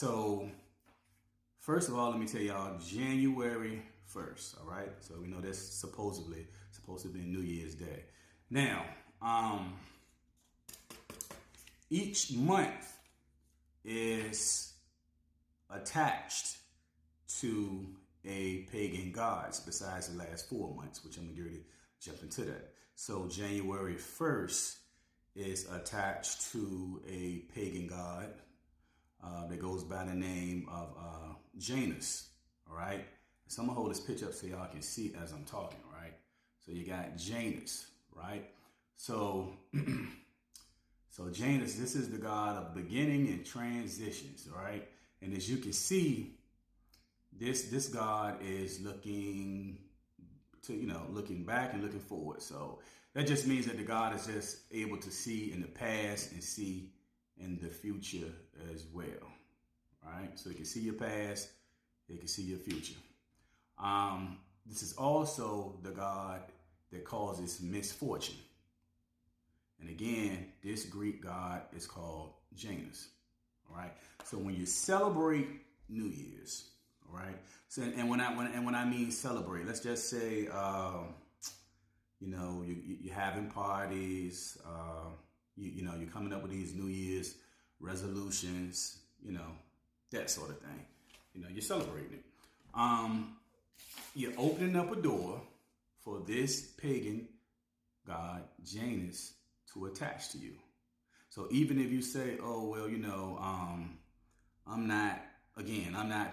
So, first of all, let me tell y'all January 1st, all right? So we know that's supposedly supposed to be New Year's Day. Now, each month is attached to a pagan gods besides the last 4 months, which I'm gonna get ready to jump into that. So January 1st is attached to a pagan god that goes by the name of Janus. All right. So I'm gonna hold this picture up so y'all can see as I'm talking. Right. So you got Janus. Right. So so Janus, this is the god of beginning and transitions. Right. And as you can see, this god is looking to, looking back and looking forward. So that just means that the god is just able to see in the past and see in the future as well. Right? So you can see your past, you can see your future. This is also the god that causes misfortune. And again, this Greek god is called Janus. All right. So when you celebrate New Year's, all right. So and when I mean celebrate, let's just say you're having parties, you're coming up with these New Year's resolutions, that sort of thing. You're celebrating it. You're opening up a door for this pagan god Janus to attach to you. So even if you say, oh well, I'm not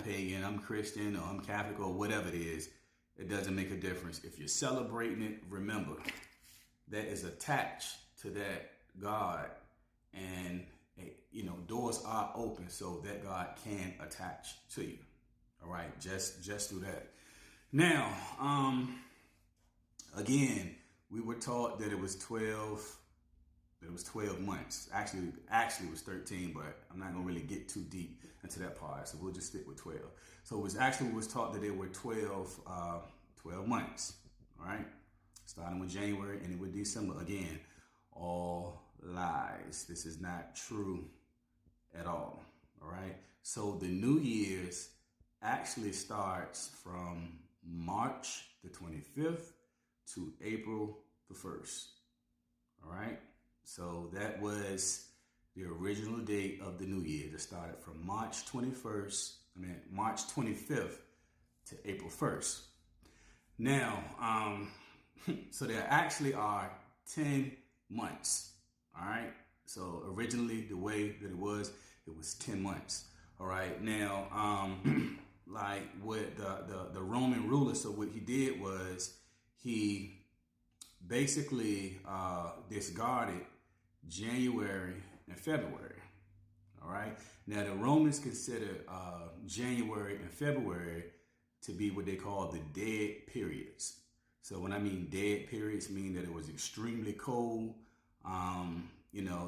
pagan, I'm Christian or I'm Catholic or whatever it is, it doesn't make a difference. If you're celebrating it, remember that is attached to that God, and doors are open so that God can attach to you. All right, just do that. Now, again, we were taught that it was 12 months. Actually it was 13, but I'm not gonna really get too deep into that part, so we'll just stick with 12. So we was taught that there were 12 months, all right? Starting with January and it with December. Again, all lies. This is not true at all right? So the New Year's actually starts from March the 25th to April the 1st, all right? So that was the original date of the New Year. It started from March 25th to April 1st. Now, so there actually are 10 months, all right? So originally the way that it was 10 months, all right? Now, like what the Roman ruler, so what he did was he basically discarded January and February, all right? Now the Romans considered January and February to be what they call the dead periods. So when I mean dead periods, mean that it was extremely cold.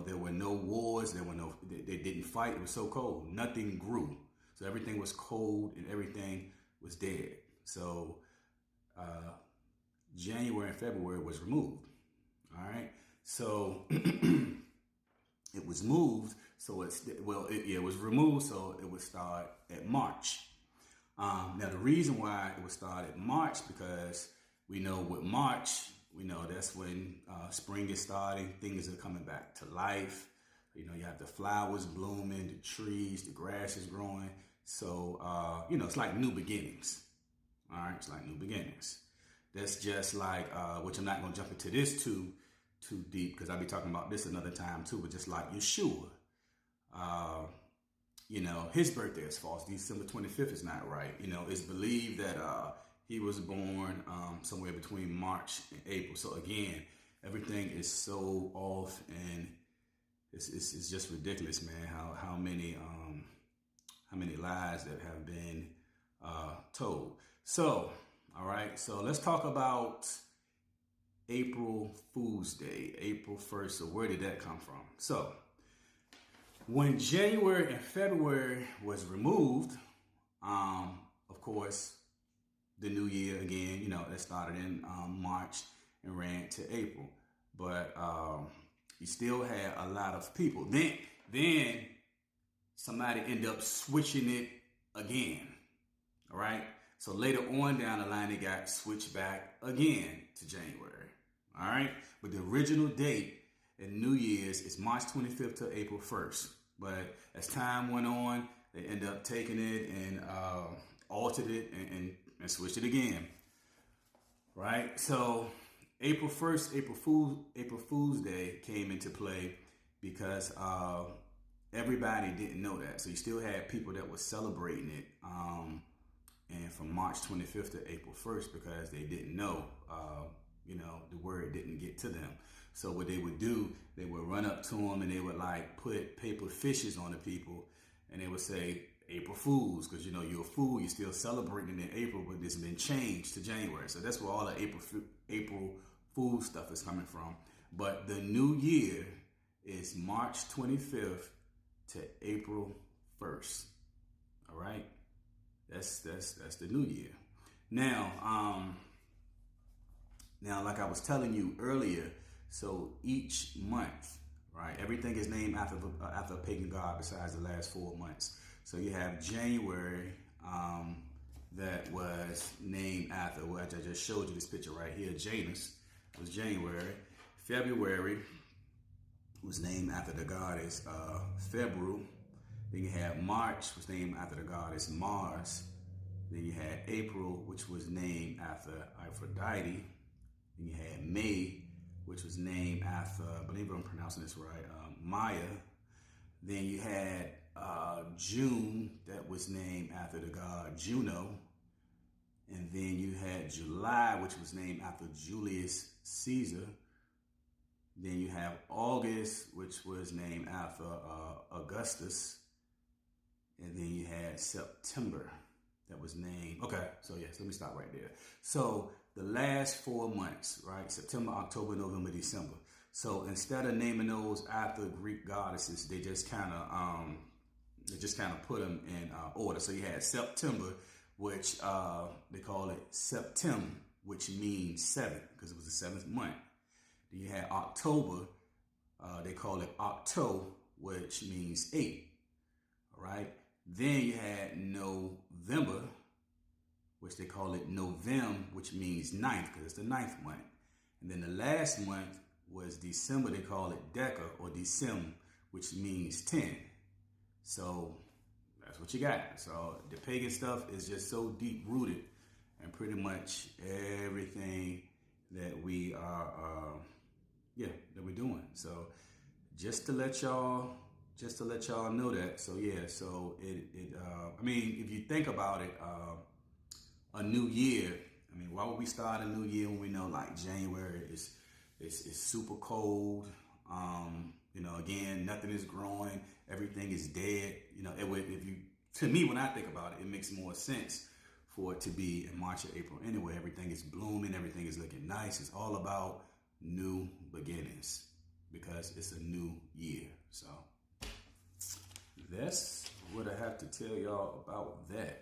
There were no wars. They didn't fight. It was so cold. Nothing grew. So everything was cold and everything was dead. So January and February was removed. All right. So it was moved. So it was removed. So it would start at March. Now the reason why it would start at March, because we know with March, we know that's when spring is starting. Things are coming back to life. You have the flowers blooming, the trees, the grass is growing. So, it's like new beginnings. All right. It's like new beginnings. That's just like, which I'm not going to jump into this too deep, because I'll be talking about this another time too, but just like Yeshua, his birthday is false. December 25th is not right. It's believed that he was born somewhere between March and April. So again, everything is so off, and it's just ridiculous, man. How many lies that have been told. So, all right. So let's talk about April Fool's Day, April 1st. So where did that come from? So when January and February was removed, of course, the new year again, that started in March and ran to April. But you still had a lot of people. Then somebody end up switching it again. All right. So later on down the line, it got switched back again to January. All right. But the original date in New Year's is March 25th to April 1st. But as time went on, they end up taking it and altered it and switched it again. Right. So April 1st, April Fool's Day came into play because everybody didn't know that. So you still had people that were celebrating it. And from March 25th to April 1st, because they didn't know, the word didn't get to them. So what they would do, they would run up to them and they would like put paper fishes on the people, and they would say April Fools, because you're a fool, you're still celebrating in April, but it's been changed to January. So that's where all the April Fool stuff is coming from. But the new year is March 25th to April 1st. All right. That's the new year. Now, like I was telling you earlier, so each month, right, everything is named after a pagan god besides the last 4 months. So you have January, that was named after, I just showed you this picture right here, Janus, was January. February was named after the goddess February. Then you had March, was named after the goddess Mars. Then you had April, which was named after Aphrodite. Then you had May, which was named after, I believe I'm pronouncing this right, Maya. Then you had June, that was named after the god Juno. And then you had July, which was named after Julius Caesar. Then you have August, which was named after Augustus. And then you had September, that was named. Okay, so yes, let me stop right there. So the last 4 months, right? September, October, November, December. So instead of naming those after Greek goddesses, they just kind of put them in order. So you had September, which they call it Septem, which means 7, because it was the 7th month. Then you had October, they call it Octo, which means 8. All right. Then you had November, which they call it Novem, which means 9th, because it's the 9th month. And then the last month was December. They call it Deca or Decem, which means 10. So that's what you got. So the pagan stuff is just so deep rooted and pretty much everything that we are, that we're doing. So just to let y'all know that. So yeah, so I mean, if you think about it, a new year, I mean, why would we start a new year when we know like January is super cold? Again, nothing is growing, everything is dead. To me, when I think about it, it makes more sense for it to be in March or April anyway. Everything is blooming, everything is looking nice. It's all about new beginnings because it's a new year. So that's what I have to tell y'all about that.